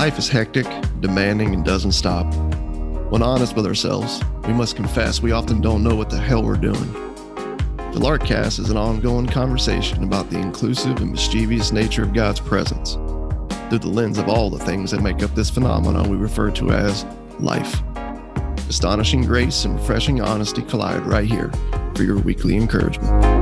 Life is hectic, demanding, and doesn't stop. When honest with ourselves, we must confess we often don't know what the hell we're doing. The Larkcast is an ongoing conversation about the inclusive and mischievous nature of God's presence through the lens of all the things that make up this phenomenon we refer to as life. Astonishing grace and refreshing honesty collide right here for your weekly encouragement.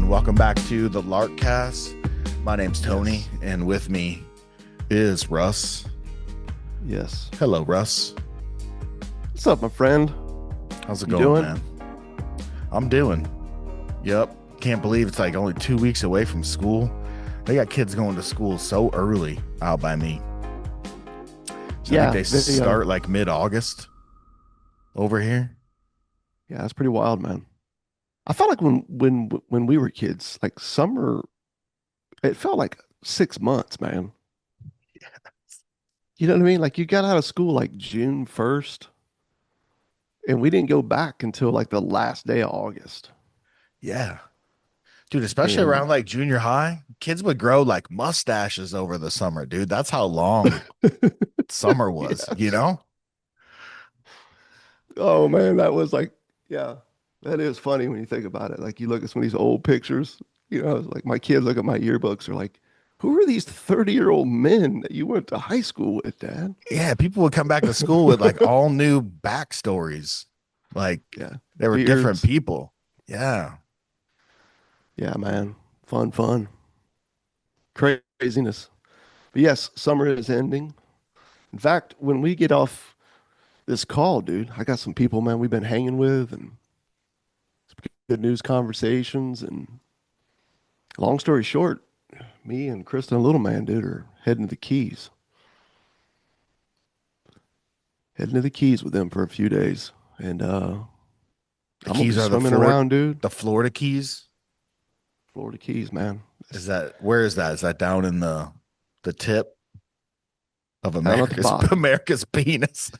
Welcome back to the Larkcast. My name's Tony, and with me is Russ. Yes. Hello, Russ. What's up, my friend? How's it You going, doing? man? I'm doing. Yep. Can't believe it's like only 2 weeks away from school. They got kids going to school so early out by me. So I think they start like mid-August over here. Yeah, that's pretty wild, man. I felt like when we were kids, like summer, it felt like 6 months, man. You know what I mean? Like you got out of school like June 1st, and we didn't go back until like the last day of August. Yeah. Dude, especially And around like junior high, kids would grow like mustaches over the summer, dude. That's how long summer was, Yes. you know? Oh man, that was like, yeah, that is funny when you think about it. Like you look at some of these old pictures, like my kids look at my yearbooks, are like, who are these 30-year-old men that you went to high school with, Dad? Yeah, people would come back to school with like all new backstories. Like Yeah. they were different Beards. people. Yeah. Yeah, man. Fun. Craziness. But yes, summer is ending. In fact, when we get off this call, dude, I got some people, man, we've been hanging with and some good news conversations. And long story short, me and Kristen and Little Man, dude, are heading to the Keys. Heading to the Keys with them for a few days. And The I'm gonna be Keys are swimming around, dude. the Florida Keys. Florida Keys, man. Where is that? Is that down in the tip of Down at the America's bottom. America's penis?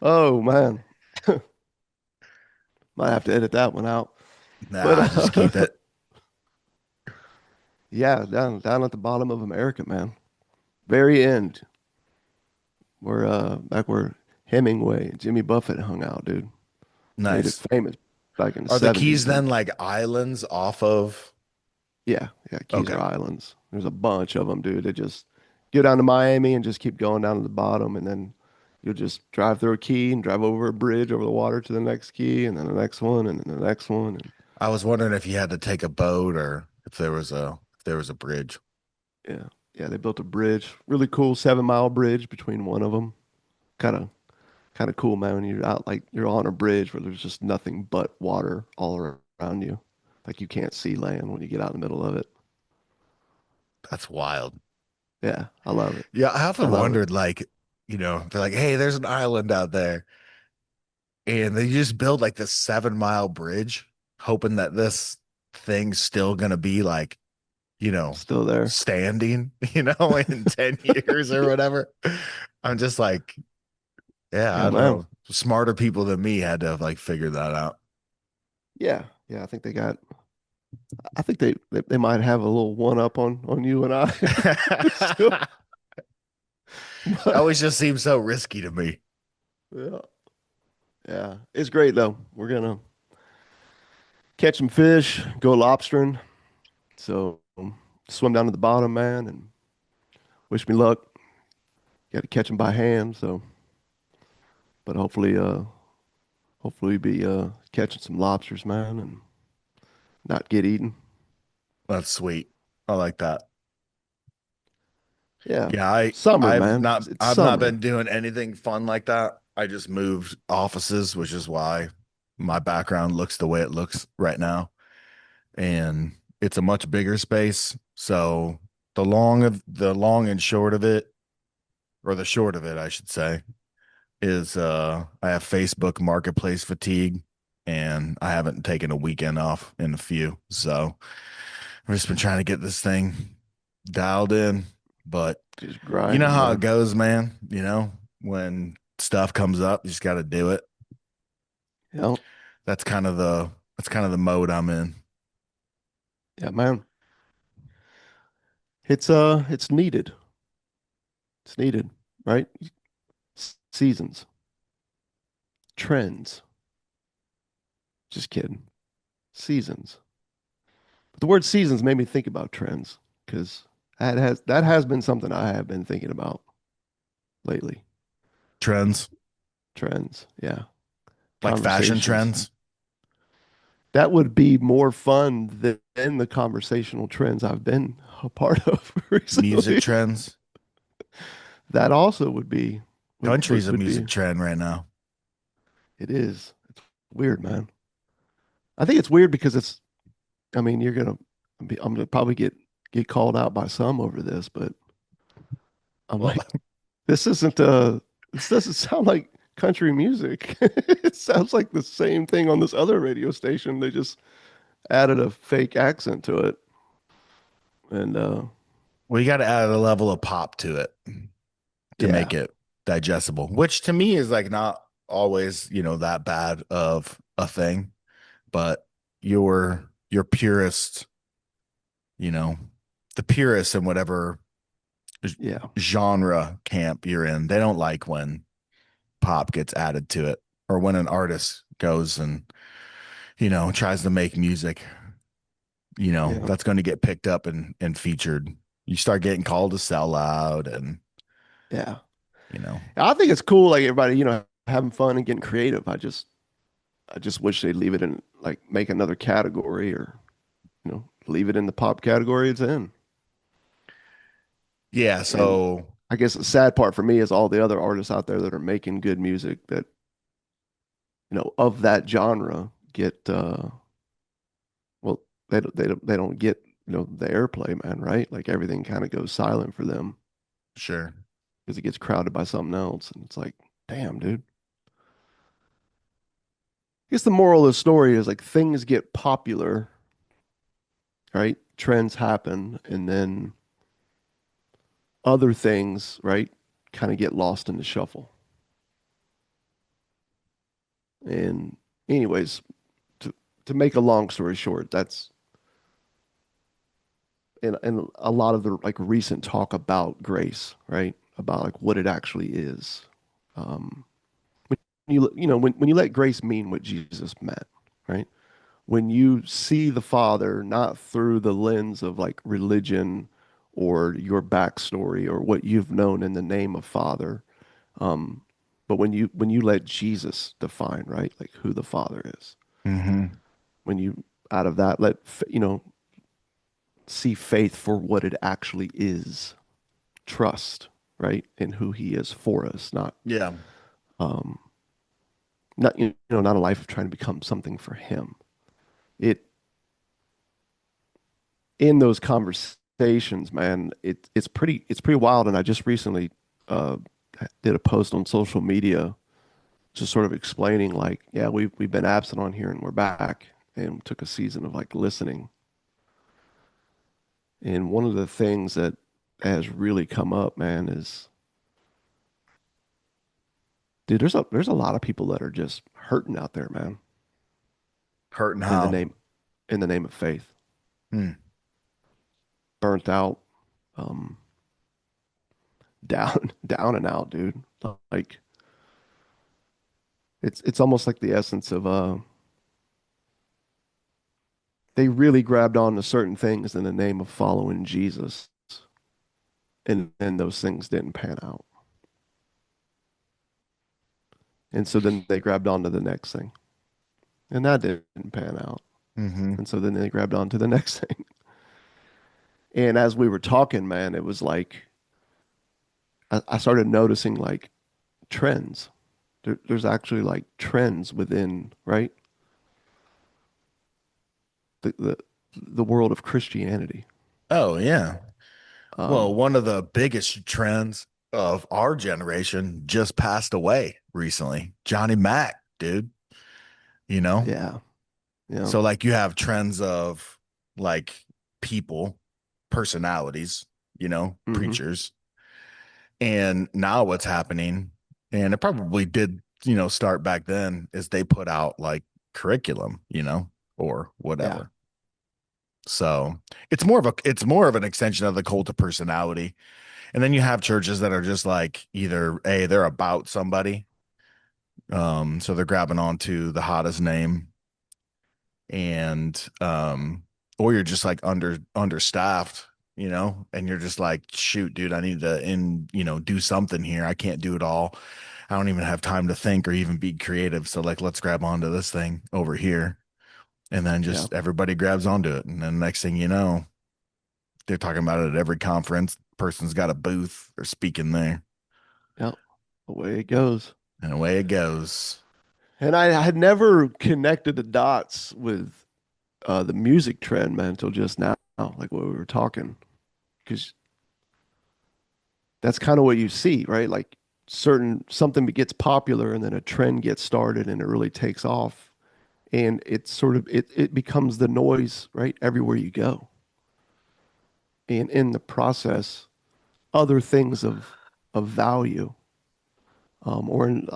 Oh man. Might have to edit that one out. But Nah, just keep it. yeah, down at the bottom of America, man. Very end. Where back where Hemingway and Jimmy Buffett hung out, dude. Made it Nice. famous back in the Are the Keys 70s. then like islands off of? Yeah, Keys Okay. are islands. There's a bunch of them, dude. They just go down to Miami and just keep going down to the bottom, and then you'll just drive through a key and drive over a bridge over the water to the next key, and then the next one, and then the next one. And I was wondering if you had to take a boat or if there was a bridge. yeah, they built a bridge, really cool 7 mile bridge between one of them. Kind of kind of cool, man. When you're out, like you're on a bridge where there's just nothing but water all around you. Like you can't see land when you get out in the middle of it. That's wild. Yeah, I love it. Yeah, I I often love it. wondered, like, they're like, hey, there's an island out there. And they just build like this 7 mile bridge, hoping that this thing's still gonna be like, Still there. standing, in 10 years or whatever. I'm just like, yeah, I Yeah, don't man. know. Smarter people than me had to have like figured that out. Yeah. I think they got. I think they might have a little one up on you and I. Still, That but always just seems so risky to me. yeah, yeah. It's great though. We're gonna catch some fish, go lobstering. So swim down to the bottom, man, and wish me luck. Got to catch them by hand. So, but hopefully be catching some lobsters, man, and not get eaten. That's sweet. I like that. Yeah. Yeah, Summer, man. It's I've not summer. been doing anything fun like that. I just moved offices, which is why my background looks the way it looks right now. And it's a much bigger space. So the long and short of it, or the short of it, I should say, is I have Facebook marketplace fatigue and I haven't taken a weekend off in a few. So I've just been trying to get this thing dialed in. But Just you know grinding, how it man. goes, man. When stuff comes up, you just got to do it. Yeah. That's kind of the mode I'm in. Yeah, man. It's needed. It's needed, right? Seasons, trends. Just kidding. Seasons. But the word seasons made me think about trends because that has been something I have been thinking about lately. Trends, Trends. Yeah. like fashion Conversations. trends, That would be more fun than the conversational trends I've been a part of music recently. trends. That also would be would Country's would, a would music be trend right now. it is. It's weird, man. I think it's weird because I mean, I'm gonna probably get called out by some over this, but I'm Well, like, this isn't this doesn't sound like country music. It sounds like the same thing on this other radio station. They just added a fake accent to it. And we got to add a level of pop to it to make yeah, it digestible, which to me is like not always, that bad of a thing, but your purist, you know, the purists in whatever yeah, genre camp you're in, they don't like when pop gets added to it or when an artist goes and, tries to make music, yeah, that's going to get picked up and featured. You start getting called a sellout and, yeah. you know, I think it's cool, like everybody, having fun and getting creative. I just wish they'd leave it in like make another category or, leave it in the pop category it's in. yeah. And So I guess the sad part for me is all the other artists out there that are making good music that, of that genre get well, they don't get, the airplay, man, right? Like everything kind of goes silent for them sure. because it gets crowded by something else. And it's like, damn, dude. I guess the moral of the story is like things get popular, right? Trends happen, and then other things, right, kind of get lost in the shuffle. And anyways, to to make a long story short, that's and a lot of the like recent talk about grace, right? About like what it actually is. Um, when when you let grace mean what Jesus meant, right? When you see the Father not through the lens of like religion or your backstory or what you've known in the name of Father, um, but when you let Jesus define, right, like who the Father is, Hmm. when you out of that let see faith for what it actually is, trust, right, in who He is for us, Yeah. um, not a life of trying to become something for Him. It in those conversations, man, it's pretty wild. And I just recently uh, did a post on social media, just sort of explaining like, yeah, we've been absent on here and we're back, and took a season of like listening. And one of the things that has really come up, man, is dude, there's a lot of people that are just hurting out there, man, Hurting in the how? name in the name of faith, Hmm. burnt out, um, down down and out, dude. Like it's almost like the essence of they really grabbed on to certain things in the name of following Jesus, and then those things didn't pan out. And so then they grabbed on to the next thing, and that didn't pan out. Hmm. And so then they grabbed on to the next thing. And as we were talking, man, it was like I started noticing like trends. There's actually like trends within, right, the the the world of Christianity. Oh, yeah. Well, Um, one of the biggest trends of our generation just passed away recently. Johnny Mac, dude, you know? yeah, yeah, So like you have trends of like people, personalities, hmm, preachers. And now what's happening? And it probably did, you know, start back then as they put out like curriculum, you know, or Yeah. whatever. So it's more of an extension of the cult of personality. And then you have churches that are just like either A, they're about somebody. So they're grabbing onto the hottest name, and or you're just like understaffed, you know, and you're just like, shoot, dude, I need to do something here. I can't do it all. I don't even have time to think or even be creative. So like let's grab onto this thing over here. And then Yeah. just everybody grabs onto it. And then next thing you know, they're talking about it at every conference. Person's got a booth or speaking there. Yeah. Away it goes. And away it goes. And I had never connected the dots with the music trend, man, until just now, like what we were talking, because that's kind of what you see, right? Like something gets popular and then a trend gets started and it really takes off. And it's sort of it becomes the noise, right? Everywhere you go. And in the process, other things of value, or in,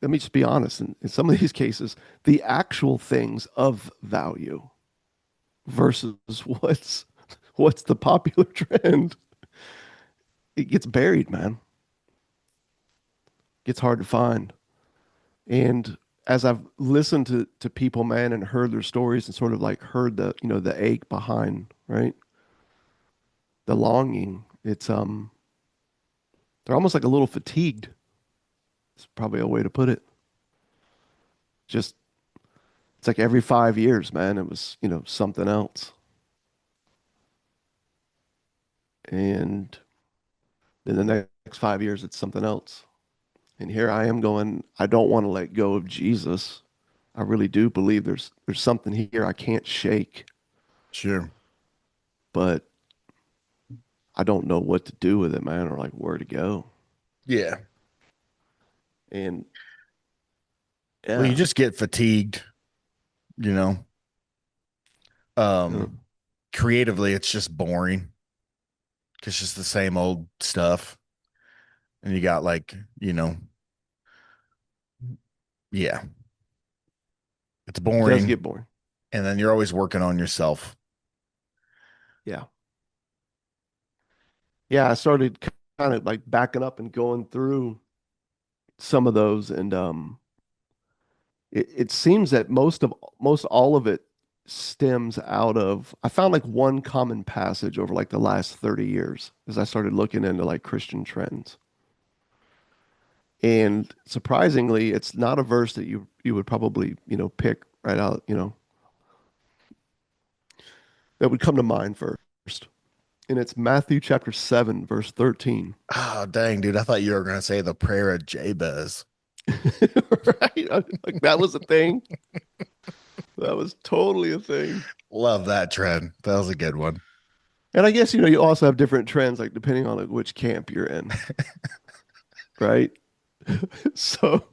let me just be honest, in some of these cases, the actual things of value versus what's the popular trend, it gets buried, man. Gets hard to find. And as I've listened to people, man, and heard their stories and sort of like heard the ache behind, right? The longing, they're almost like a little fatigued. It's probably a way to put it. Just it's like every 5 years, man, it was, something else. And then the next 5 years it's something else. And here I am going, I don't want to let go of Jesus. I really do believe there's something here I can't shake, Sure. but I don't know what to do with it, man, or like where to go. Yeah. And Well, you yeah, just get fatigued, you know. uh, Um, Creatively, it's just boring. It's just the same old stuff. And you got like, yeah, it's it does boring. get boring. And then you're always working on yourself. Yeah. Yeah, I started kind of like backing up and going through some of those, and it seems that most all of it stems out of, I found like one common passage over like the last 30 years as I started looking into like Christian trends. And surprisingly, it's not a verse that you would probably, pick right out, that would come to mind first. And it's Matthew chapter 7, verse 13. Oh, dang, dude. I thought you were going to say the prayer of Jabez. Right? Like that was a thing. That was totally a thing. Love that trend. That was a good one. And I guess, you also have different trends, like depending on like which camp you're in, right? So,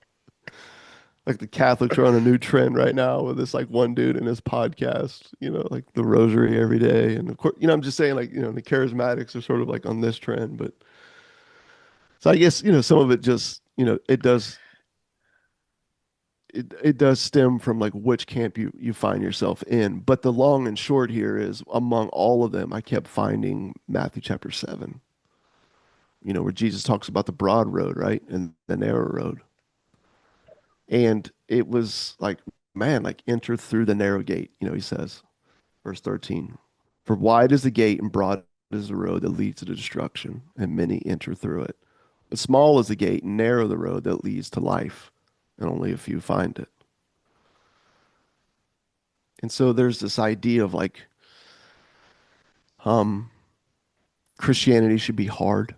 like the Catholics are on a new trend right now with this like one dude in his podcast, like the rosary every day. And of course, I'm just saying like, the charismatics are sort of like on this trend, but so I guess, some of it just, it does stem from like which camp you find yourself in. But the long and short here is among all of them, I kept finding Matthew chapter 7, where Jesus talks about the broad road, right? And the narrow road. And it was like, man, like enter through the narrow gate, he says, verse 13. For wide is the gate and broad is the road that leads to destruction, and many enter through it. But small is the gate and narrow the road that leads to life, and only a few find it. And so there's this idea of like, um, Christianity should be hard.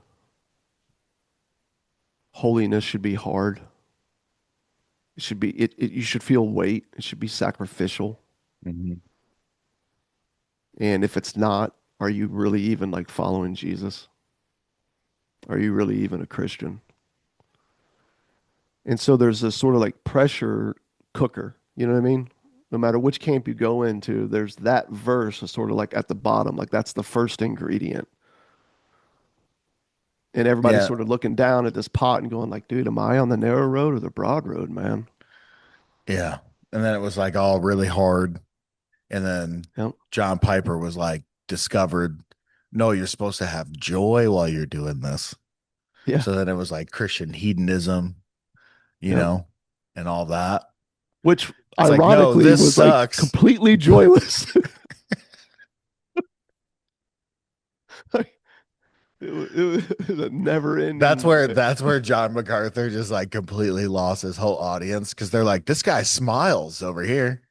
Holiness should be hard. It should be you should feel weight. It should be sacrificial. Mhm. And if it's not, are you really even like following Jesus? Are you really even a Christian? And so there's this sort of like pressure cooker, you know what I mean? No matter which camp you go into, there's that verse is sort of like at the bottom, like that's the first ingredient. And everybody's Yeah. sort of looking down at this pot and going like, dude, am I on the narrow road or the broad road, man? Yeah. And then it was like all really hard. And then Yep. John Piper was like discovered, no, you're supposed to have joy while you're doing this. Yeah. So then it was like Christian hedonism, Yep. and all that. Which It's like, no, ironically this was like sucks. completely joyless. Like, it was a never That's ending. where John MacArthur just like completely lost his whole audience because they're like, this guy smiles over here.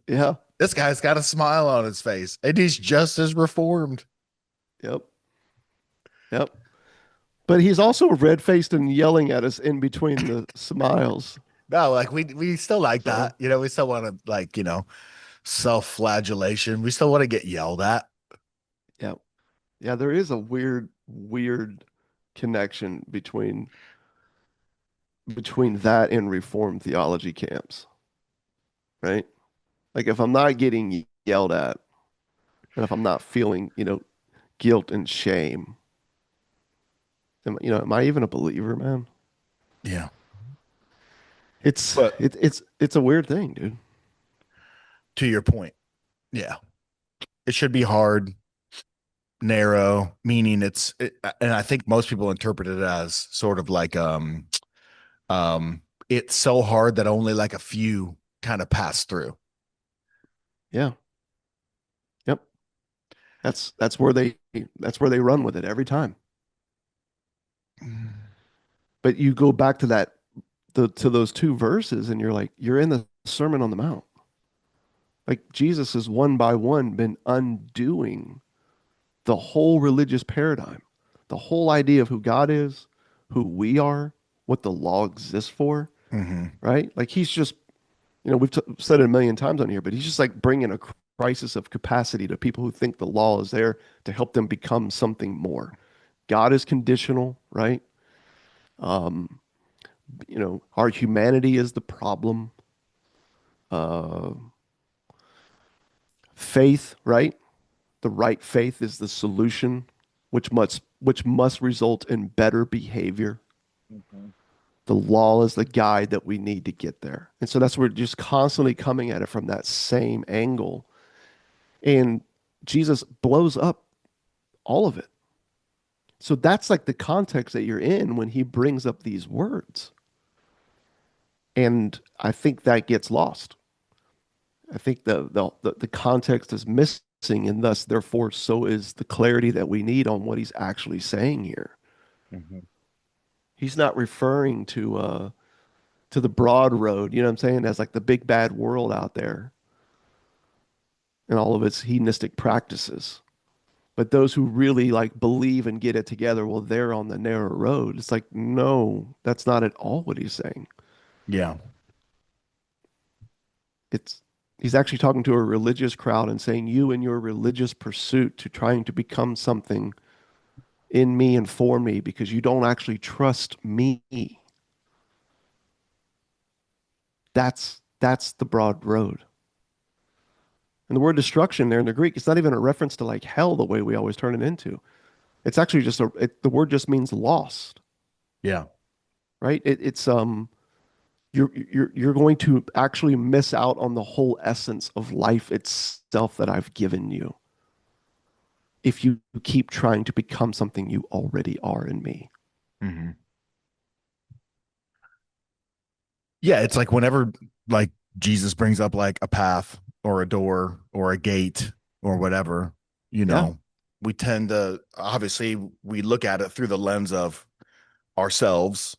Yeah. This guy's got a smile on his face, and he's just as reformed. Yep. Yep. But he's also red faced and yelling at us in between the smiles. No, like we still like So, that. We still want to like, self-flagellation. We still want to get yelled at. yeah. Yeah, there is a weird connection between that and reformed theology camps, right? Like if I'm not getting yelled at and if I'm not feeling, guilt and shame, am I even a believer, man? Yeah. It's But it's a weird thing, dude. to your point, yeah, it should be hard, narrow, meaning and I think most people interpret it as sort of like it's so hard that only like a few kind of pass through. Yeah. Yep. That's where they run with it every time. But you go back to to those two verses and you're like, you're in the Sermon on the Mount. Like Jesus has one by one been undoing the whole religious paradigm, the whole idea of who God is, who we are, what the law exists for, Mm-hmm. right? Like he's just, we've said it a million times on here, but he's just like bringing a crisis of capacity to people who think the law is there to help them become something more. God is conditional, right? Um, our humanity is the problem. Uh, faith, right? The right faith is the solution, which must result in better behavior. The law is the guide that we need to get there. And so that's where we're just constantly coming at it from that same angle. And Jesus blows up all of it. So that's like the context that you're in when he brings up these words. And I think that gets lost. I think the context is missing, and thus, therefore, so is the clarity that we need on what he's actually saying here. Mm-hmm. He's not referring to the broad road, you know what I'm saying, as like the big bad world out there and all of its hedonistic practices. But those who really like believe and get it together, well, they're on the narrow road. It's like, no, that's not at all what he's saying. Yeah. It's he's actually talking to a religious crowd and saying, you in your religious pursuit to trying to become something in me and for me because you don't actually trust me. That's the broad road. And the word destruction there in the Greek, it's not even a reference to like hell the way we always turn it into. It's actually just the word just means lost, Yeah. right? You're going to actually miss out on the whole essence of life itself that I've given you if you keep trying to become something you already are in me. Mm-hmm. Yeah. It's like whenever like Jesus brings up like a path or a door or a gate or whatever, you Yeah. know, we tend to obviously we look at it through the lens of ourselves,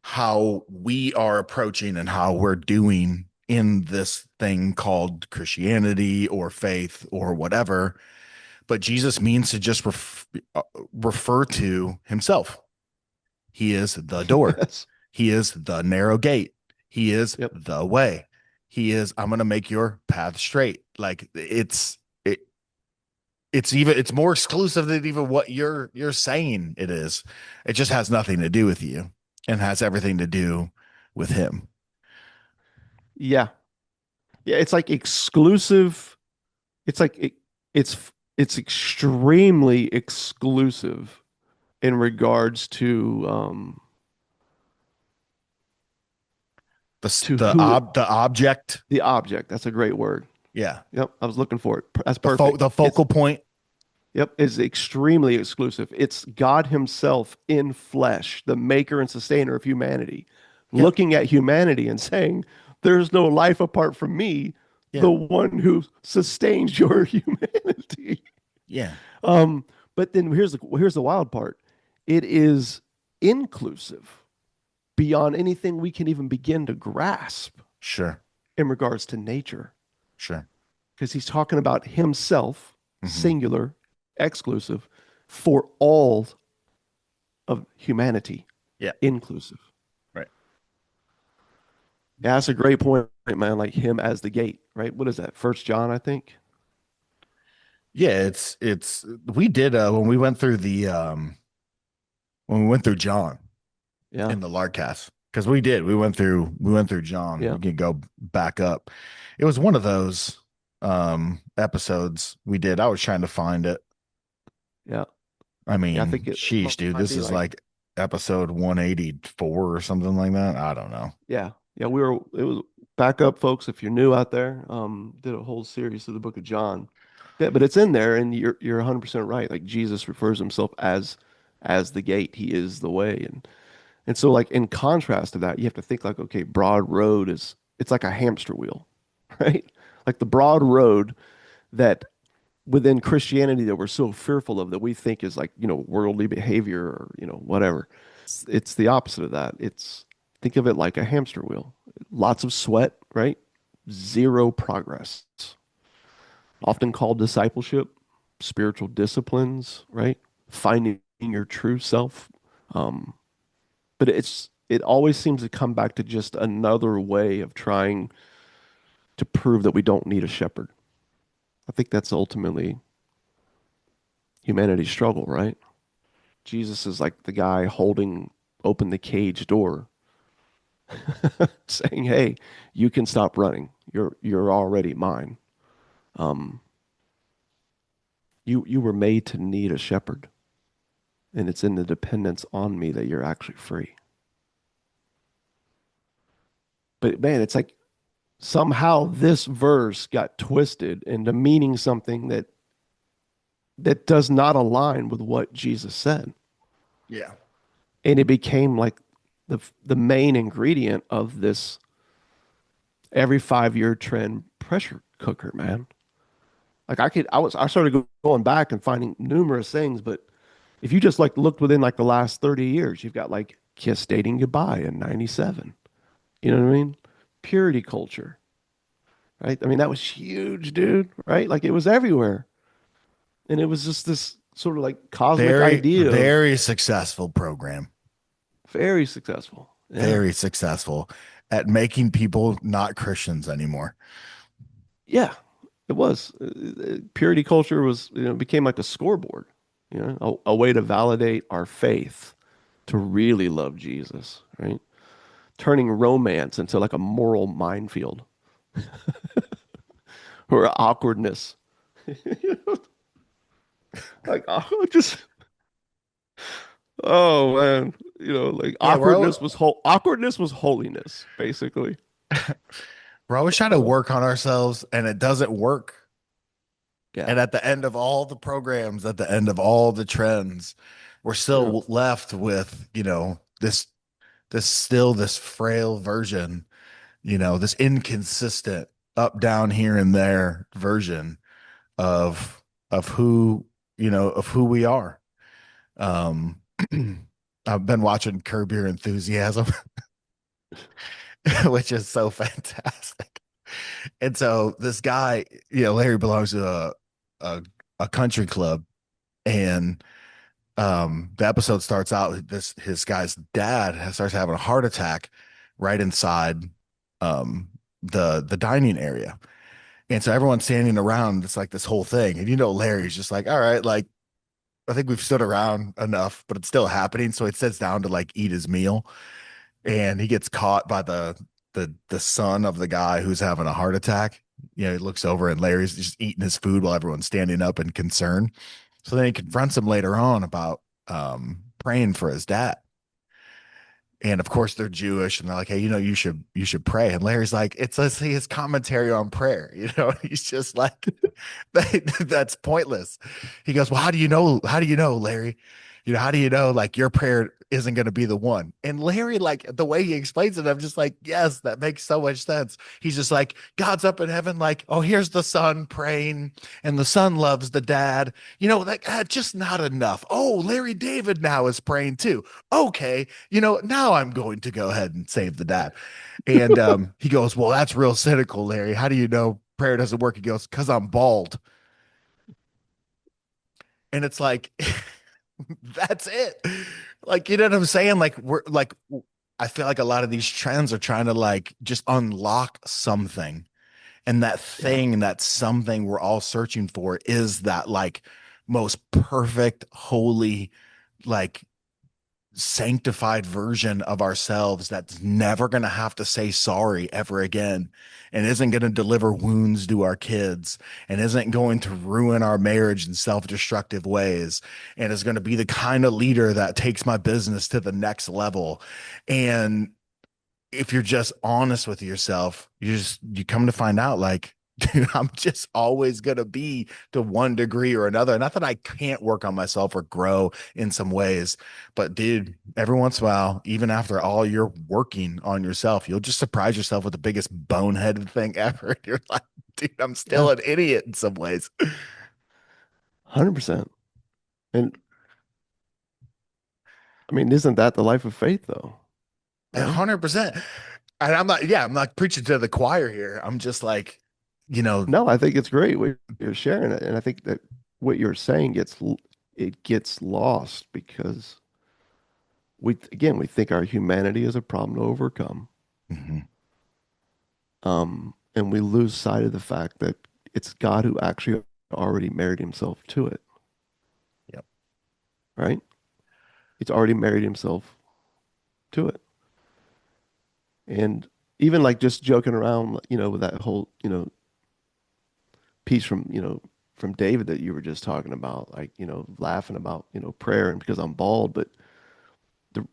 how we are approaching and how we're doing in this thing called Christianity or faith or whatever. But Jesus means to just refer to himself. He is the door. Yes. He is the narrow gate. He is Yep. the way. He is, I'm going to make your path straight. Like it's more exclusive than even what you're saying it is. It just has nothing to do with you and has everything to do with him. Yeah. Yeah. It's like exclusive. It's like it's extremely exclusive in regards to who The object. the object. That's a great word. Yeah. Yep, I was looking for it. That's perfect. The It's focal point. Yep, is extremely exclusive. It's God Himself in flesh, the maker and sustainer of humanity, Yep. looking at humanity and saying, "There's no life apart from me, Yeah. the one who sustains your humanity." Yeah. Um, but then here's the wild part. It is inclusive beyond anything we can even begin to grasp Sure. in regards to nature, Sure. because He's talking about Himself, Hmm. singular, exclusive, for all of humanity, Yeah. inclusive. Right. Yeah, that's a great point, man. Like Him as the gate, right? What is that? First John, I think. Yeah. It's we did when we went through when we went through John Yeah, in the Larcast, because we went through John. yeah, We can go back up. It was one of those episodes we did. I was trying to find it. yeah, I yeah. I mean, think it sheesh, dude, might this be is like, like episode 184 or something like that. I don't know. yeah, yeah. It was back up, folks. If you're new out there, did a whole series of the Book of John. Yeah, but it's in there, and you're 100% right. Like Jesus refers Himself as the gate. He is the way, and so like in contrast to that, you have to think like, okay, broad road is it's like a hamster wheel, right? Like the broad road that within Christianity that we're so fearful of that we think is like, worldly behavior or, whatever. It's the opposite of that. It's think of it like a hamster wheel. Lots of sweat, right? Zero progress. Often called discipleship, spiritual disciplines, right? Finding your true self. Um, but it always seems to come back to just another way of trying to prove that we don't need a shepherd. I think that's ultimately humanity's struggle, right? Jesus is like the guy holding open the cage door, saying, "Hey, you can stop running. You're already mine. Um, you were made to need a shepherd, and it's in the dependence on me that you're actually free." But man, it's like somehow this verse got twisted into meaning something that does not align with what Jesus said. Yeah. And it became like the main ingredient of this every 5 year trend pressure cooker, man. Like I started going back and finding numerous things, but if you just like looked within like the last 30 years, you've got like Kiss dating goodbye in 97. You know what I mean? Purity culture, right? I mean, that was huge, dude, right? Like it was everywhere. And it was just this sort of like cosmic Very, idea of very successful program. very successful. Yeah. Very successful at making people not Christians anymore. Yeah, it was. Purity culture was, became like a scoreboard, a way to validate our faith, to really love Jesus, right? Turning romance into like a moral minefield or awkwardness. Like, oh, just, oh man, like Yeah, awkwardness was holiness, basically. we're always trying to Uh, work on ourselves and it doesn't work. yeah, And at the end of all the programs, at the end of all the trends, we're yeah, still left with, this frail version, this inconsistent up, down, here and there version of who, of who we are. Um, I've been watching Curb Your Enthusiasm, which is so fantastic. And so this guy, Larry belongs to a, a country club, and the episode starts out with this his guy's dad starts having a heart attack right inside the dining area. And so everyone's standing around. It's like this whole thing. And Larry's just like, all right, like I think we've stood around enough, but it's still happening. So he sits down to like eat his meal, and he gets caught by the son of the guy who's having a heart attack. He looks over and Larry's just eating his food while everyone's standing up in concern. So then he confronts him later on about praying for his dad. And of course they're Jewish and they're like, hey, you should pray. And Larry's like, it's let's see his commentary on prayer. He's just like, that's pointless. He goes, well, how do you know? How do you know, Larry? How do you know like your prayer isn't going to be the one? And Larry, like the way he explains it, I'm just like, yes, that makes so much sense. He's just like, God's up in heaven, like, oh, here's the son praying, and the son loves the dad. Like just not enough. Oh, Larry David now is praying too. Okay, now I'm going to go ahead and save the dad. And he goes, well, that's real cynical, Larry. How do you know prayer doesn't work? He goes, because I'm bald. And it's like, that's it. Like, you know what I'm saying? Like, I feel like a lot of these trends are trying to like just unlock something. And that Yeah. thing, that something we're all searching for is that like most perfect, holy, like sanctified version of ourselves that's never going to have to say sorry ever again and isn't going to deliver wounds to our kids and isn't going to ruin our marriage in self-destructive ways and is going to be the kind of leader that takes my business to the next level. And if you're just honest with yourself, you come to find out like, dude, I'm just always gonna be to one degree or another. Not that I can't work on myself or grow in some ways, but dude, every once in a while, even after all you're working on yourself, you'll just surprise yourself with the biggest boneheaded thing ever. You're like, dude, I'm still Yeah. an idiot in some ways. 100%. And I mean, isn't that the life of faith though? Right? 100%. And I'm not preaching to the choir here. I'm just like, you know, No, I think it's great what you're sharing it. And I think that what you're saying it gets lost because we think our humanity is a problem to overcome. mhm, And we lose sight of the fact that it's God who actually already married himself to it, yep. right? He's already married himself to it. And even like just joking around, with that whole, piece from David that you were just talking about, like, laughing about, prayer and because I'm bald, but the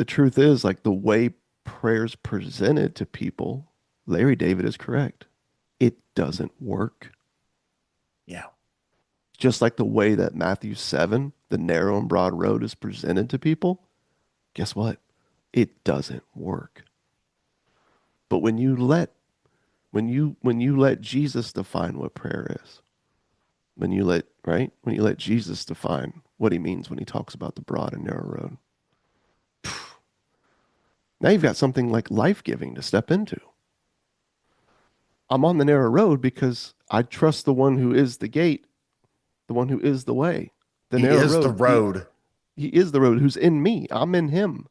the truth is like the way prayers presented to people, Larry David is correct. It doesn't work. Yeah. Just like the way that Matthew 7, the narrow and broad road is presented to people, guess what? It doesn't work. But when you let Jesus define what prayer is, when you let Jesus define what he means when he talks about the broad and narrow road, now you've got something like life-giving to step into. I'm on the narrow road because I trust the one who is the gate, the one who is the way. The He narrow is the road, road. he is the road who's in me. I'm in him.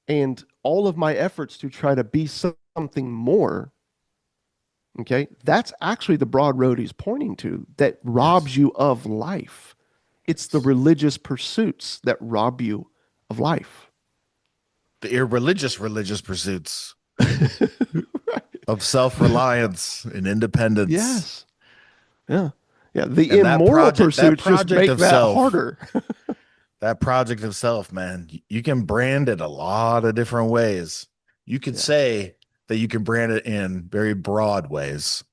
And all of my efforts to try to be something more, okay, that's actually the broad road he's pointing to that robs Yes. you of life. It's the Yes. religious pursuits that rob you of life. The irreligious pursuits Right. of self-reliance and independence. Yes. Yeah. Yeah. The And that immoral project, that pursuits just project make of that self, harder. that project of self, man, you can brand it a lot of different ways. You could Yeah. say that you can brand it in very broad ways.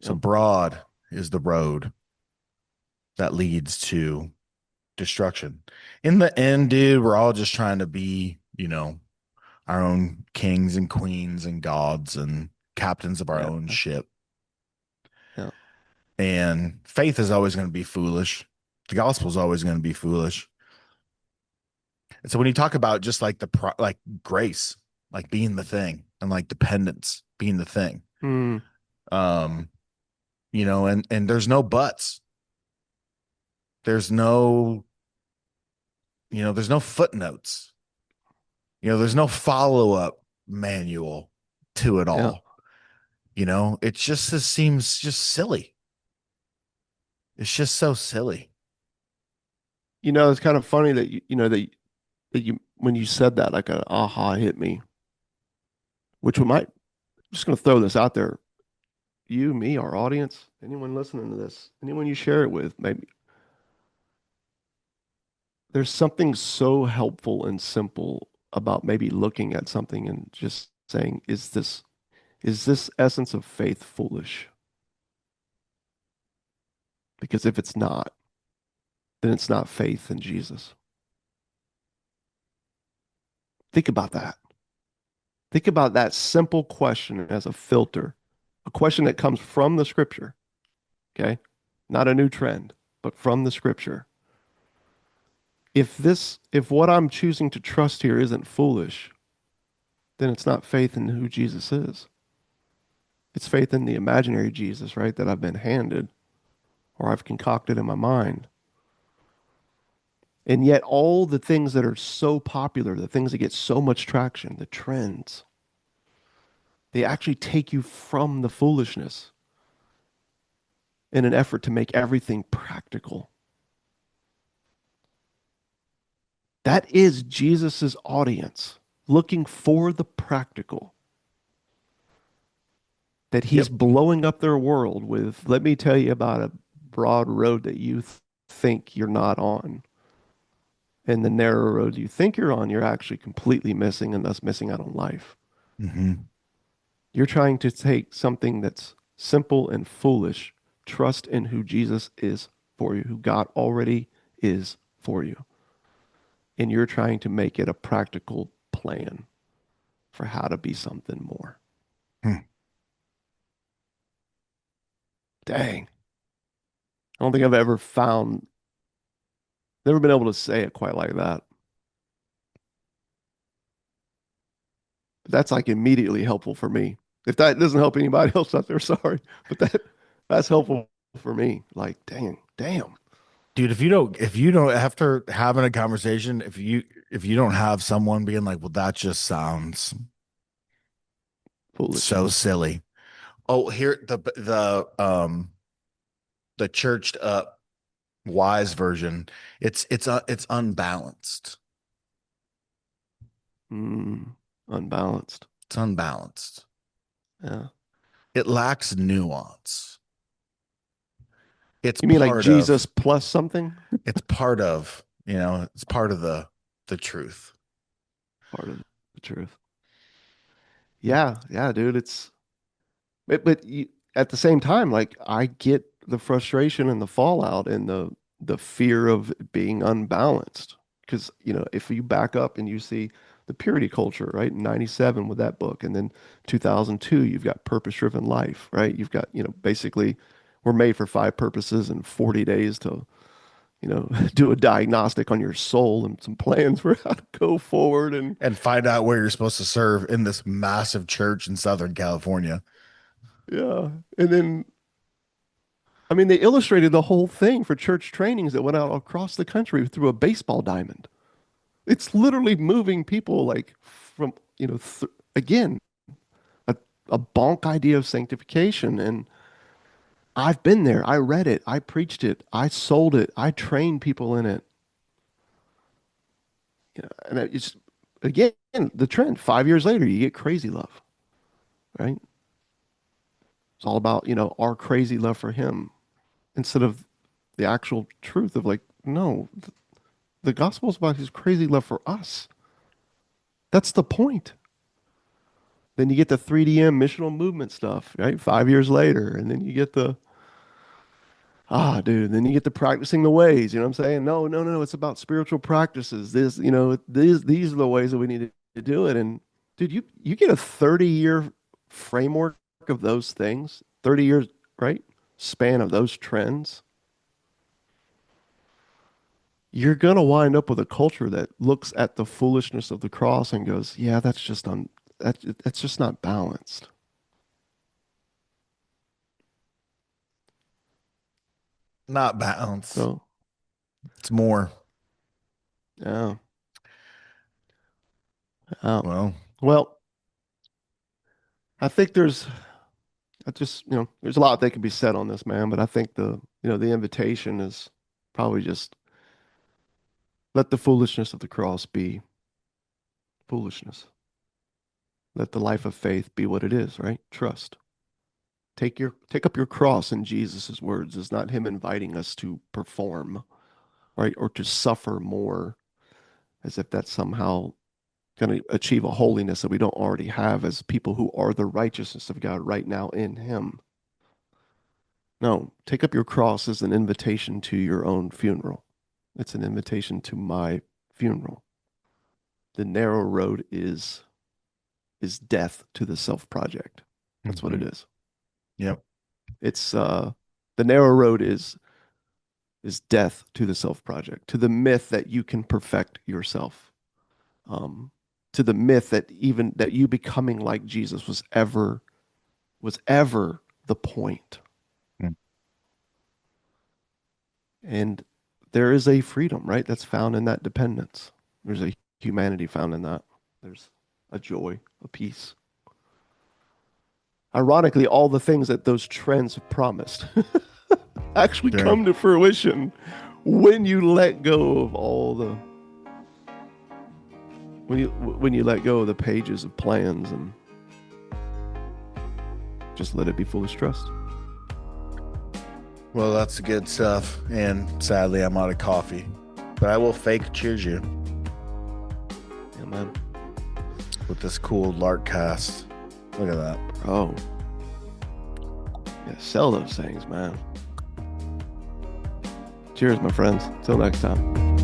So Yep. broad is the road that leads to destruction. In the end, dude, we're all just trying to be, our own kings and queens and gods and captains of our Yeah. own ship. Yeah. And faith is always going to be foolish. The gospel is always going to be foolish. And so when you talk about just like like grace, like being the thing, and like dependence being the thing, Mm. um, and there's no buts. There's no, there's no footnotes. There's no follow up manual to it Yeah. all. It just seems just silly. It's just so silly. It's kind of funny that that you when you said that, like an aha hit me, which we might just going to throw this out there. You, me, our audience, anyone listening to this, anyone you share it with, maybe there's something so helpful and simple about maybe looking at something and just saying, is this essence of faith foolish? Because if it's not, then it's not faith in Jesus. Think about that. Think about that simple question as a filter, a question that comes from the scripture, okay? Not a new trend, but from the scripture. If what I'm choosing to trust here isn't foolish, then it's not faith in who Jesus is. It's faith in the imaginary Jesus, right, that I've been handed or I've concocted in my mind. And yet, all the things that are so popular, the things that get so much traction, the trends, they actually take you from the foolishness in an effort to make everything practical. That is Jesus's audience looking for the practical. That he's Yep. blowing up their world with, let me tell you about a broad road that you think you're not on. And the narrow road you think you're on, you're actually completely missing and thus missing out on life. Hmm. You're trying to take something that's simple and foolish, trust in who Jesus is for you, who God already is for you. And you're trying to make it a practical plan for how to be something more. Dang. I don't think I've ever found, never been able to say it quite like that. But that's like immediately helpful for me. If that doesn't help anybody else out there, sorry. But that's helpful for me. Like, dang, damn, Dude, if you don't after having a conversation, if you don't have someone being like, well, that just sounds so foolishness. silly. Oh, here the churched up wise version. It's unbalanced. Mm, unbalanced. It's unbalanced. Yeah. It lacks nuance. It's You mean like part of Jesus plus something? it's part of, it's part of the truth. Part of the truth. Yeah, yeah, dude. But at the same time, like I get the frustration and the fallout and the fear of being unbalanced. Because, if you back up and you see the purity culture, right? In 97 with that book, and then 2002, you've got purpose-driven life, right? You've got, basically we're made for five purposes and 40 days to, do a diagnostic on your soul and some plans for how to go forward. And And find out where you're supposed to serve in this massive church in Southern California. yeah. And then I mean, they illustrated the whole thing for church trainings that went out across the country through a baseball diamond. It's literally moving people like from, again, a, a bonk idea of sanctification. And I've been there. I read it. I preached it. I sold it. I trained people in it. And it's, again, the trend. 5 years later, you get crazy love, right? It's all about, our crazy love for him instead of the actual truth of like, no, the gospel is about his crazy love for us. That's the point. Then you get the 3DM missional movement stuff, right? 5 years later. And then you get dude, then you get the practicing the ways. You know what I'm saying? No, no, no. It's about spiritual practices. These are the ways that we need to do it. And dude, you get a 30-year framework of those things, 30 years, right? Span of those trends. You're going to wind up with a culture that looks at the foolishness of the cross and goes, yeah, that's just not balanced. Not balance. So, It's more. yeah. Yeah. Well, Well, I think there's a lot that can be said on this, man, but I think the invitation is probably just let the foolishness of the cross be foolishness. Let the life of faith be what it is, right? Trust. Take up your cross in Jesus' words is not him inviting us to perform. right? Or to suffer more, as if that's somehow going to achieve a holiness that we don't already have as people who are the righteousness of God right now in Him. No, take up your cross as an invitation to your own funeral. It's an invitation to my funeral. The narrow road is death to the self project. That's what it is. Yep. It's the narrow road is death to the self project, to the myth that you can perfect yourself, to the myth that even that you becoming like Jesus was ever the point. Mm. And there is a freedom, right? That's found in that dependence. There's a humanity found in that. There's a joy, a peace. Ironically, all the things that those trends have promised actually Sure. come to fruition when you let go of all the when you let go of the pages of plans and just let it be foolish trust. Well, that's good stuff. And sadly, I'm out of coffee, but I will fake cheers you Yeah, man. with this cool Lark cast. Look at that. Oh. Yeah, sell those things, man. Cheers, my friends. Till next time.